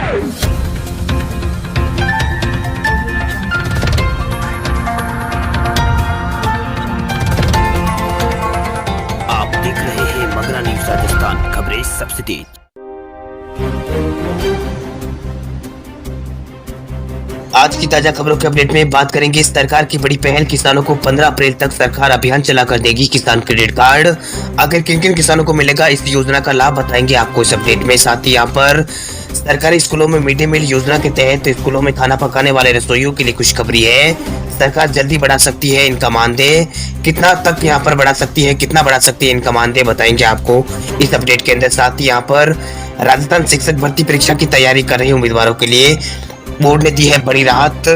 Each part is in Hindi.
आप देख रहे हैं मगरा न्यूज राजस्थान, खबरें सबसे तेज। आज की ताजा खबरों के अपडेट में बात करेंगे सरकार की बड़ी पहल, किसानों को 15 अप्रैल तक सरकार अभियान चलाकर देगी किसान क्रेडिट कार्ड। आखिर किन किन किसानों को मिलेगा इस योजना का लाभ बताएंगे आपको इस अपडेट में। साथ ही यहाँ पर सरकारी स्कूलों में मिड डे मील योजना के तहत स्कूलों में खाना पकाने वाले रसोइयों के लिए खुशखबरी है। सरकार जल्दी बढ़ा सकती है इनका मानदेय, कितना तक यहाँ पर बढ़ा सकती है, कितना बढ़ा सकती है इनका मानदेय बताएंगे आपको इस अपडेट के अंदर। साथ ही यहाँ पर राजस्थान शिक्षक भर्ती परीक्षा की तैयारी कर रहे उम्मीदवारों के लिए बोर्ड ने दी है बड़ी राहत।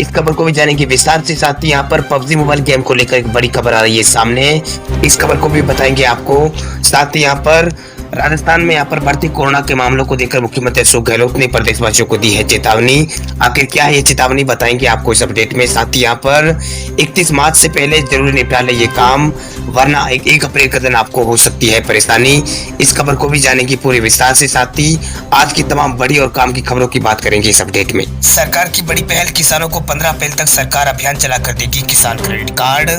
इस खबर को भी जानेंगे विस्तार से। साथ ही यहाँ पर पबजी मोबाइल गेम को लेकर एक बड़ी खबर आ रही है सामने, इस खबर को भी बताएंगे आपको। साथ ही यहाँ पर राजस्थान में यहाँ पर बढ़ती कोरोना के मामलों को देखकर मुख्यमंत्री अशोक गहलोत ने प्रदेशवासियों को दी है चेतावनी। आखिर क्या है ये चेतावनी बताएंगे आपको इस अपडेट में। साथ ही यहाँ पर 31 मार्च से पहले जरूर निपटा ले ये काम, वरना 1 अप्रैल का दिन आपको हो सकती है परेशानी। इस खबर को भी जानेंगे पूरे विस्तार से। साथ ही आज की तमाम बड़ी और काम की खबरों की बात करेंगे इस अपडेट में। सरकार की बड़ी पहल, किसानों को 15 अप्रैल तक सरकार अभियान चला कर देगी किसान क्रेडिट कार्ड।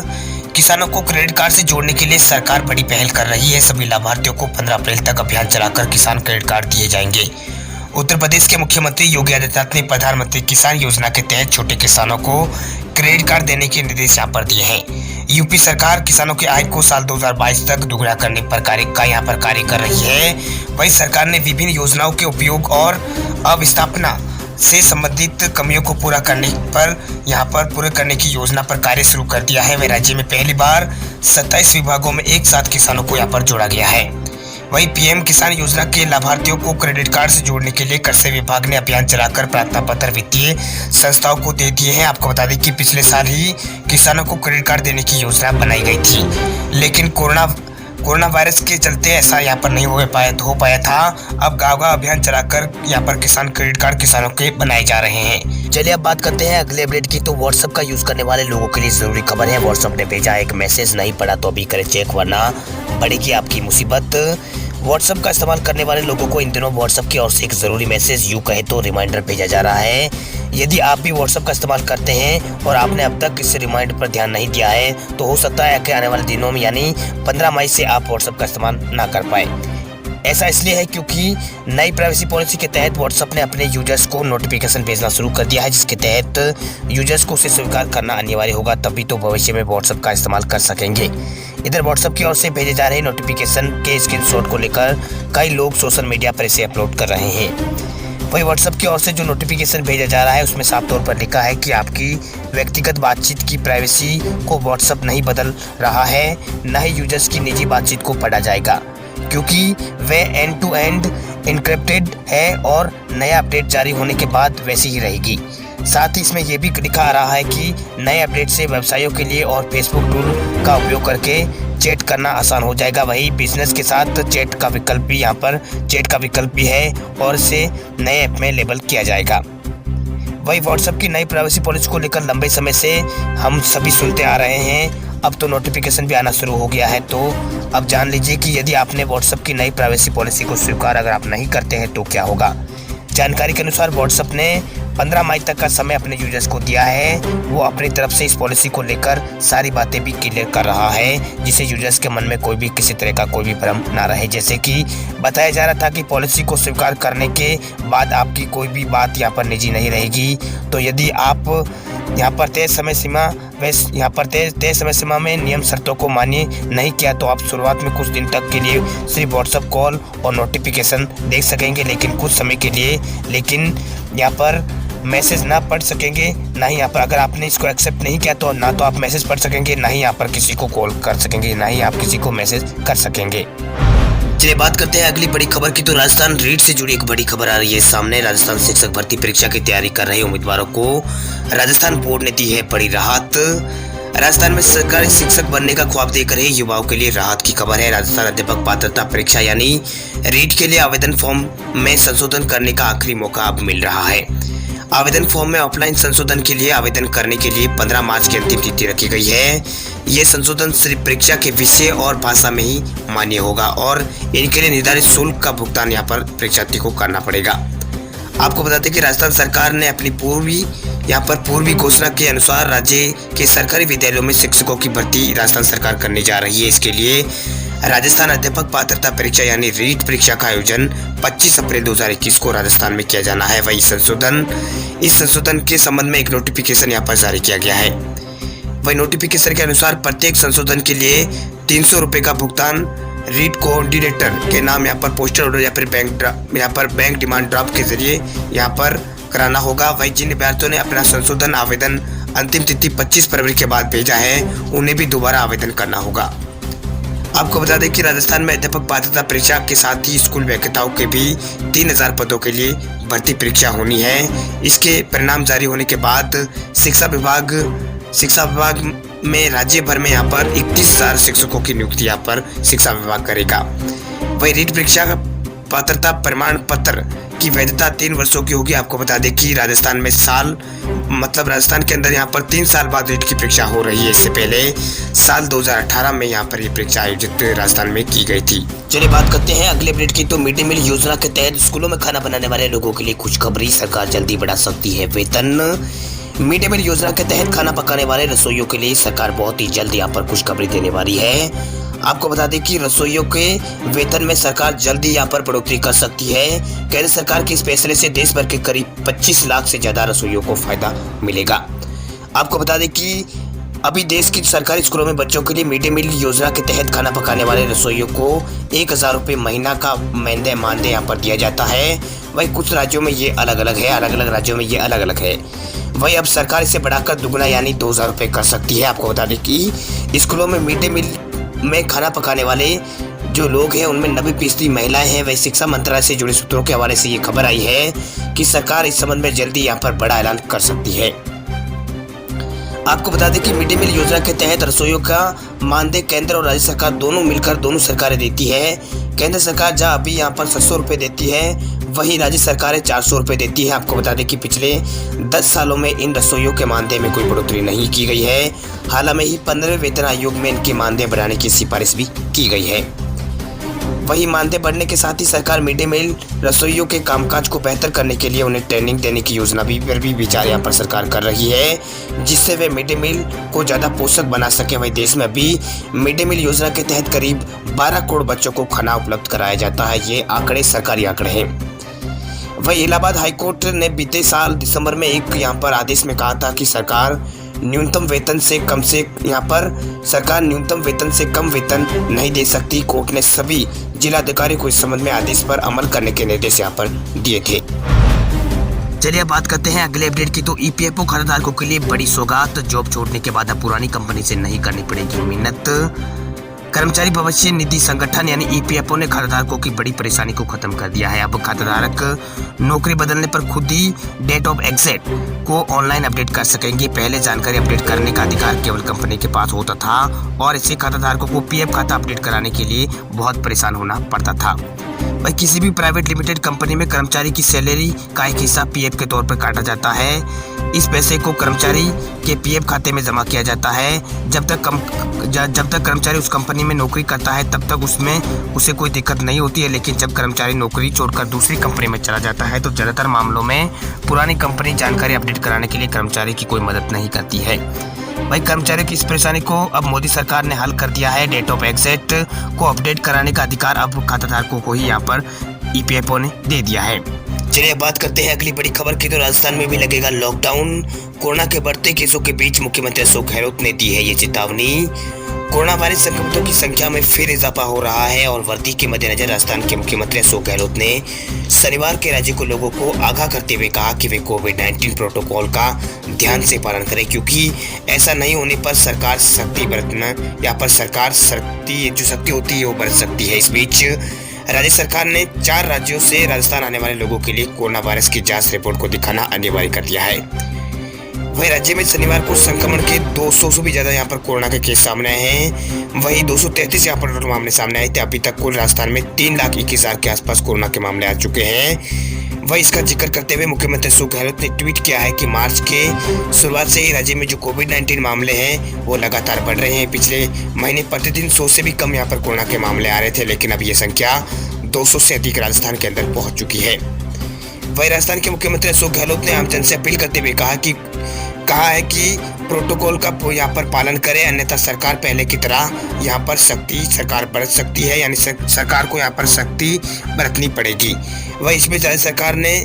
किसानों को क्रेडिट कार्ड से जोड़ने के लिए सरकार बड़ी पहल कर रही है। सभी लाभार्थियों को 15 अप्रैल तक अभियान चलाकर किसान क्रेडिट कार्ड दिए जाएंगे। उत्तर प्रदेश के मुख्यमंत्री योगी आदित्यनाथ ने प्रधानमंत्री किसान योजना के तहत छोटे किसानों को क्रेडिट कार्ड देने के निर्देश यहाँ पर दिए हैं। यूपी सरकार किसानों की आय को साल 2022 तक दोगुना करने पर कार्य कर रही है। वहीं सरकार ने विभिन्न योजनाओं के उपयोग और अवस्थापना से संबंधित कमियों को पूरा करने की योजना पर कार्य शुरू कर दिया है। वह राज्य में पहली बार 27 विभागों में एक साथ किसानों को यहाँ पर जोड़ा गया है। वहीं पीएम किसान योजना के लाभार्थियों को क्रेडिट कार्ड से जोड़ने के लिए कृषि विभाग ने अभियान चलाकर प्रार्थना पत्र वित्तीय संस्थाओं को दे दिए हैं। आपको बता दें कि पिछले साल ही किसानों को क्रेडिट कार्ड देने की योजना बनाई गई थी, लेकिन कोरोना वायरस के चलते ऐसा यहाँ पर नहीं हो पाया था। अब गाँव-गाँव अभियान चलाकर यहाँ पर किसान क्रेडिट कार्ड किसानों के बनाए जा रहे हैं। चलिए अब बात करते हैं अगले अपडेट की। तो व्हाट्सएप का यूज करने वाले लोगों के लिए जरूरी खबर है। व्हाट्सएप ने भेजा एक मैसेज, नहीं पढ़ा तो अभी करें चेक, वरना बढ़ेगी आपकी मुसीबत। व्हाट्सएप का इस्तेमाल करने वाले लोगों को इन दिनों व्हाट्सएप की ओर से एक जरूरी मैसेज, यूं कहे तो रिमाइंडर भेजा जा रहा है। यदि आप भी व्हाट्सएप का इस्तेमाल करते हैं और आपने अब तक इस रिमाइंडर पर ध्यान नहीं दिया है, तो हो सकता है कि आने वाले दिनों में यानी 15 मई से आप व्हाट्सएप का इस्तेमाल ना कर पाए। ऐसा इसलिए है क्योंकि नई प्राइवेसी पॉलिसी के तहत व्हाट्सएप ने अपने यूजर्स को नोटिफिकेशन भेजना शुरू कर दिया है, जिसके तहत यूजर्स को उसे स्वीकार करना अनिवार्य होगा, तभी तो भविष्य में व्हाट्सएप का इस्तेमाल कर सकेंगे। इधर व्हाट्सएप की ओर से भेजे जा रहे नोटिफिकेशन के स्क्रीनशॉट को लेकर कई लोग सोशल मीडिया पर इसे अपलोड कर रहे हैं। वही व्हाट्सएप की ओर से जो नोटिफिकेशन भेजा जा रहा है उसमें साफ तौर पर लिखा है कि आपकी व्यक्तिगत बातचीत की प्राइवेसी को व्हाट्सएप नहीं बदल रहा है, न ही यूजर्स की निजी बातचीत को पढ़ा जाएगा, क्योंकि वह एंड टू एंड इनक्रिप्टेड है और नया अपडेट जारी होने के बाद वैसी ही रहेगी। साथ ही इसमें यह भी लिखा आ रहा है कि नए अपडेट से व्यवसायों के लिए और फेसबुक टूल का उपयोग करके चैट करना आसान हो जाएगा। वही बिजनेस के साथ चैट का विकल्प भी है और इसे नए ऐप में लेबल किया जाएगा। वही व्हाट्सएप की नई प्राइवेसी पॉलिसी को लेकर लंबे समय से हम सभी सुनते आ रहे हैं, अब तो नोटिफिकेशन भी आना शुरू हो गया है। तो अब जान लीजिए कि यदि आपने व्हाट्सएप की नई प्राइवेसी पॉलिसी को स्वीकार अगर आप नहीं करते हैं तो क्या होगा। जानकारी के अनुसार व्हाट्सएप ने 15 मई तक का समय अपने यूजर्स को दिया है। वो अपनी तरफ से इस पॉलिसी को लेकर सारी बातें भी क्लियर कर रहा है, जिससे यूजर्स के मन में कोई भी किसी तरह का कोई भी भ्रम ना रहे। जैसे कि बताया जा रहा था कि पॉलिसी को स्वीकार करने के बाद आपकी कोई भी बात यहाँ पर निजी नहीं रहेगी। तो यदि आप यहाँ पर तय समय सीमा में नियम शर्तों को मान्य नहीं किया तो आप शुरुआत में कुछ दिन तक के लिए सिर्फ व्हाट्सएप कॉल और नोटिफिकेशन देख सकेंगे, लेकिन कुछ समय के लिए यहाँ पर मैसेज ना पढ़ सकेंगे, ना ही यहाँ पर अगर आपने इसको एक्सेप्ट नहीं किया तो ना तो आप मैसेज पढ़ सकेंगे, ना ही यहाँ पर किसी को कॉल कर सकेंगे, ना ही आप किसी को मैसेज कर सकेंगे। चलिए बात करते हैं अगली बड़ी खबर की। तो राजस्थान रीट से जुड़ी एक बड़ी खबर आ रही है सामने। राजस्थान शिक्षक भर्ती परीक्षा की तैयारी कर रहे उम्मीदवारों को राजस्थान बोर्ड ने दी है बड़ी राहत। राजस्थान में सरकारी शिक्षक बनने का ख्वाब देख रहे युवाओं के लिए राहत की खबर है। राजस्थान अध्यापक पात्रता परीक्षा यानी रीट के लिए आवेदन फॉर्म में संशोधन करने का आखिरी मौका अब मिल रहा है। आवेदन फॉर्म में ऑफलाइन संशोधन के लिए आवेदन करने के लिए 15 मार्च की अंतिम तिथि रखी गई है। ये संशोधन सिर्फ परीक्षा के विषय और भाषा में ही मान्य होगा और इनके लिए निर्धारित शुल्क का भुगतान यहाँ पर परीक्षार्थी को करना पड़ेगा। आपको बता दें कि राजस्थान सरकार ने अपनी पूर्वी घोषणा के अनुसार राज्य के सरकारी विद्यालयों में शिक्षकों की भर्ती राजस्थान सरकार करने जा रही है। इसके लिए राजस्थान अध्यापक पात्रता परीक्षा यानी रीट परीक्षा का आयोजन 25 अप्रैल 2021 को राजस्थान में किया जाना है। वही इस संशोधन के संबंध में एक नोटिफिकेशन यहाँ पर जारी किया गया है। वही नोटिफिकेशन के अनुसार प्रत्येक संशोधन के लिए 300 रुपए का भुगतान रीट कोऑर्डिनेटर के नाम यहाँ पर पोस्टल ऑर्डर या फिर बैंक डिमांड ड्राफ्ट के जरिए यहाँ पर कराना होगा। वही जिन अभ्यर्थियों ने अपना संशोधन आवेदन अंतिम तिथि 25 फरवरी के बाद भेजा है, उन्हें भी दोबारा आवेदन करना होगा। आपको बता दें कि राजस्थान में अध्यापक पात्रता परीक्षा के साथ ही स्कूल व्याख्याताओं के भी 3000 पदों के लिए भर्ती परीक्षा होनी है। इसके परिणाम जारी होने के बाद शिक्षा विभाग में राज्य भर में यहाँ पर 31,000 शिक्षकों की नियुक्ति यहाँ पर शिक्षा विभाग करेगा। वही रीट परीक्षा पात्रता प्रमाण पत्र की वैधता 3 वर्षों की होगी। आपको बता दें कि राजस्थान के अंदर यहाँ पर 3 साल बाद रीट की परीक्षा हो रही है। इससे पहले साल 2018 में यहाँ पर ये परीक्षा आयोजित राजस्थान में की गई थी। चलिए बात करते हैं अगले अपडेट की। तो मिड डे मील योजना के तहत स्कूलों में खाना बनाने वाले लोगों के लिए खुशखबरी, सरकार जल्दी बढ़ा सकती है वेतन। मिड डे मील योजना के तहत खाना पकाने वाले रसोइयों के लिए सरकार बहुत ही जल्द यहाँ पर खुशखबरी देने वाली है। आपको बता दें कि रसोइयों के वेतन में सरकार जल्दी यहाँ पर बढ़ोतरी कर सकती है। केंद्र सरकार के इस फैसले से देश भर के करीब 25 लाख से ज्यादा रसोइयों को फायदा मिलेगा। आपको बता दें कि अभी देश की सरकारी स्कूलों में बच्चों के लिए मिड डे मील योजना के तहत खाना पकाने वाले रसोइयों को 1000 रुपये महीना का मानदेय यहाँ पर दिया जाता है। वही कुछ राज्यों में ये अलग अलग राज्यों में ये अलग अलग है। वही अब सरकार इसे बढ़ाकर दुगना यानी 2000 रुपये कर सकती है। आपको बता दें कि स्कूलों में मिड डे मील में खाना पकाने वाले जो लोग हैं उनमें 90% महिलाएं हैं। वही शिक्षा मंत्रालय से जुड़े सूत्रों के हवाले से ये खबर आई है कि सरकार इस संबंध में जल्दी यहाँ पर बड़ा ऐलान कर सकती है। आपको बता दें कि मिड डे मील योजना के तहत रसोइयों का मानदेय केंद्र और राज्य सरकार दोनों मिलकर दोनों सरकारें देती है। केंद्र सरकार जहां अभी यहाँ पर 700 रुपये देती है, वहीं राज्य सरकारें 400 रुपये देती है। आपको बता दें कि पिछले 10 सालों में इन रसोइयों के मानदेय में कोई बढ़ोतरी नहीं की गई है। हाल में ही 15वें वेतन आयोग में इनके मानदेय बढ़ाने की सिफारिश भी की गई है। वही मानदेय बढ़ने के साथ ही सरकार मिड डे मील रसोइयों के कामकाज को बेहतर करने के लिए उन्हें ट्रेनिंग देने की योजना पर भी विचार यहाँ पर सरकार कर रही है, जिससे वे मिड डे मील को ज़्यादा पोषक बना सके। वही देश में अभी मिड डे मील योजना के तहत करीब 12 करोड़ बच्चों को खाना उपलब्ध कराया जाता है। ये आंकड़े सरकारी आंकड़े हैं। वही इलाहाबाद हाईकोर्ट ने बीते साल दिसंबर में एक यहाँ पर आदेश में कहा था कि सरकार न्यूनतम वेतन से कम वेतन नहीं दे सकती। कोर्ट ने सभी जिलाधिकारी को इस संबंध में आदेश पर अमल करने के निर्देश यहाँ पर दिए थे। चलिए अब बात करते हैं अगले अपडेट की। तो ईपीएफओ खाताधारकों के लिए बड़ी सौगात, जॉब छोड़ने के बाद अब पुरानी कंपनी से नहीं करनी पड़ेगी मिन्नत। कर्मचारी भविष्य निधि संगठन यानी ईपीएफओ ने खाताधारकों की बड़ी परेशानी को खत्म कर दिया है। अब खाताधारक नौकरी बदलने पर खुद ही डेट ऑफ एग्जिट को ऑनलाइन अपडेट कर सकेंगे। पहले जानकारी अपडेट करने का अधिकार केवल कंपनी के पास होता था और इससे खाताधारकों को पीएफ खाता अपडेट कराने के लिए बहुत परेशान होना पड़ता था। वही किसी भी प्राइवेट लिमिटेड कंपनी में कर्मचारी की सैलरी का एक हिस्सा पीएफ के तौर पर काटा जाता है। इस पैसे को कर्मचारी के पीएफ खाते में जमा किया जाता है। जब तक कर्मचारी उस कंपनी में नौकरी करता है तब तक उसे कोई दिक्कत नहीं होती है, लेकिन जब कर्मचारी नौकरी छोड़कर दूसरी कंपनी में चला जाता है तो ज़्यादातर मामलों में पुरानी कंपनी जानकारी अपडेट कराने के लिए कर्मचारी की कोई मदद नहीं करती है। वही कर्मचारियों की इस परेशानी को अब मोदी सरकार ने हल कर दिया है। डेट ऑफ एग्जिट को अपडेट कराने का अधिकार अब खाताधारकों को ही यहाँ पर ईपीएफओ ने दे दिया है। चलिए बात करते हैं अगली बड़ी खबर की। तो राजस्थान में भी लगेगा लॉकडाउन। कोरोना के बढ़ते केसों के बीच मुख्यमंत्री अशोक गहलोत ने दी है ये चेतावनी। कोरोना वायरस संक्रमितों की संख्या में फिर इजाफा हो रहा है और वर्दी के मद्देनजर राजस्थान के मुख्यमंत्री अशोक गहलोत ने शनिवार के राज्य को लोगों को आगाह करते हुए कहा कि वे कोविड-19 प्रोटोकॉल का ध्यान से पालन करें, क्योंकि ऐसा नहीं होने पर सरकार शक्ति जो शक्ति होती है वो बरत सकती है। इस बीच राज्य सरकार ने 4 राज्यों से राजस्थान आने वाले लोगों के लिए कोरोना वायरस की जांच रिपोर्ट को दिखाना अनिवार्य कर दिया है। वहीं राज्य में शनिवार को संक्रमण के 200 से भी ज्यादा यहाँ पर कोरोना के केस सामने आए हैं। वहीं 233 यहाँ पर टोटल मामले सामने आए थे। अभी तक कुल राजस्थान में 3,21,000 के आसपास कोरोना के मामले आ चुके हैं। वहीं इसका जिक्र करते हुए मुख्यमंत्री अशोक गहलोत ने ट्वीट किया है कि मार्च के शुरुआत से ही राज्य में जो कोविड-19 मामले हैं वो लगातार बढ़ रहे हैं। पिछले महीने प्रतिदिन 100 से भी कम यहाँ पर कोरोना के मामले आ रहे थे, लेकिन अब ये संख्या 200 से अधिक राजस्थान के अंदर पहुंच चुकी है। वही राजस्थान के मुख्यमंत्री अशोक गहलोत ने आम जन से अपील करते हुए कहा है कि प्रोटोकॉल का यहाँ पर पालन करें, अन्यथा सरकार पहले की तरह यहाँ पर सख्ती सरकार बरत सकती है, यानी सरकार को यहाँ पर सख्ती बरतनी पड़ेगी। वह इसमें राज्य सरकार ने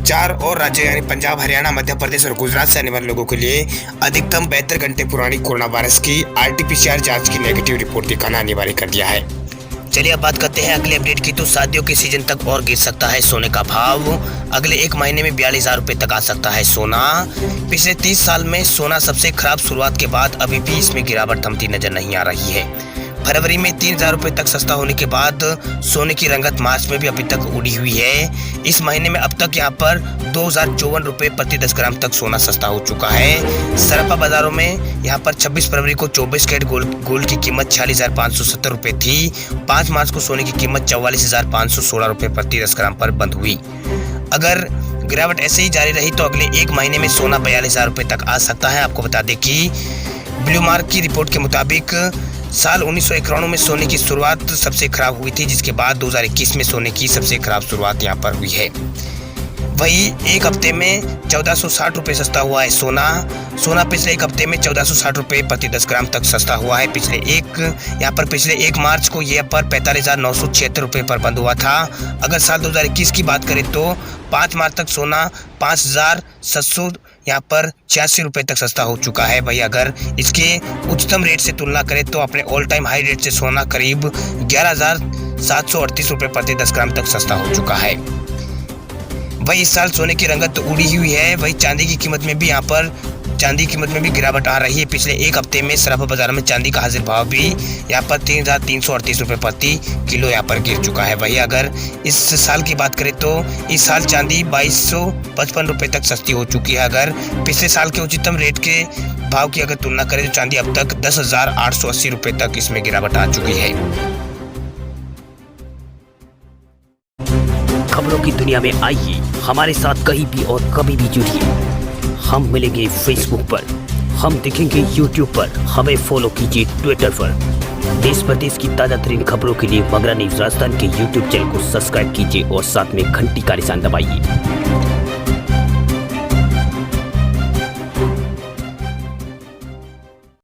4 और राज्यों यानी पंजाब, हरियाणा, मध्य प्रदेश और गुजरात से आने वाले लोगों के लिए अधिकतम 72 घंटे पुरानी कोरोना वायरस की RT-PCR जांच की नेगेटिव रिपोर्ट दिखाना अनिवार्य कर दिया है। चलिए अब बात करते हैं अगले अपडेट की। तो शादियों के सीजन तक और गिर सकता है सोने का भाव। अगले 1 महीने में 42,000 रुपए तक आ सकता है सोना। पिछले 30 साल में सोना सबसे खराब शुरुआत के बाद अभी भी इसमें गिरावट थमती नजर नहीं आ रही है। फरवरी में 3,000 रुपए तक सस्ता होने के बाद सोने की रंगत मार्च में भी अभी तक उड़ी हुई है। इस महीने में अब तक यहाँ पर 2,054 रुपए प्रति 10 ग्राम तक सोना सस्ता हो चुका है। सराफा बाजारों में यहाँ पर 26 फरवरी को 24 कैरेट गोल्ड की कीमत 46,570 रुपए थी। 5 मार्च को सोने की कीमत 44,516 रुपए प्रति 10 ग्राम पर बंद हुई। अगर गिरावट ऐसे ही जारी रही तो अगले 1 महीने में सोना 42,000 रुपए तक आ सकता है। आपको बता दें कि ब्लू मार्क की रिपोर्ट के मुताबिक साल 1991 में सोने की शुरुआत सबसे खराब हुई थी, जिसके बाद 2021 में सोने की सबसे खराब शुरुआत यहाँ पर हुई है। वही एक हफ्ते में 1460 रुपए सस्ता हुआ है सोना पिछले एक हफ्ते में 1460 रुपए प्रति 10 ग्राम तक सस्ता हुआ है। पिछले 1 मार्च को यह पर 45,976 रुपए पर बंद हुआ था। अगर साल 2021 की बात करें तो 5 मार्च तक सोना 5,700 यहाँ पर 86 रुपए तक सस्ता हो चुका है। वही अगर इसके उच्चतम रेट से तुलना करें तो अपने ऑल टाइम हाई रेट से सोना करीब 11,738 रुपए प्रति 10 ग्राम तक सस्ता हो चुका है। वही इस साल सोने की रंगत तो उड़ी हुई है। वही चांदी की कीमत में भी गिरावट आ रही है। पिछले 1 हफ्ते में सराफा बाजार में चांदी का हाजिर भाव भी यहाँ पर 3,338 रुपए प्रति किलो यहाँ पर गिर चुका है। वही अगर इस साल की बात करें तो इस साल चांदी 2,255 रुपए तक सस्ती हो चुकी है। अगर पिछले साल के उच्चतम रेट के भाव की अगर तुलना करें तो चांदी अब तक 10,880 रुपए तक इसमें गिरावट आ चुकी है। खबरों की दुनिया में आइए हमारे साथ कहीं भी और कभी भी जुड़िए। हम मिलेंगे फेसबुक पर, हम दिखेंगे यूट्यूब पर, हमें फॉलो कीजिए ट्विटर पर। देश प्रदेश की ताजा तरीन खबरों के लिए मगरा न्यूज राजस्थान के यूट्यूब चैनल को सब्सक्राइब कीजिए और साथ में घंटी का निशान दबाइए।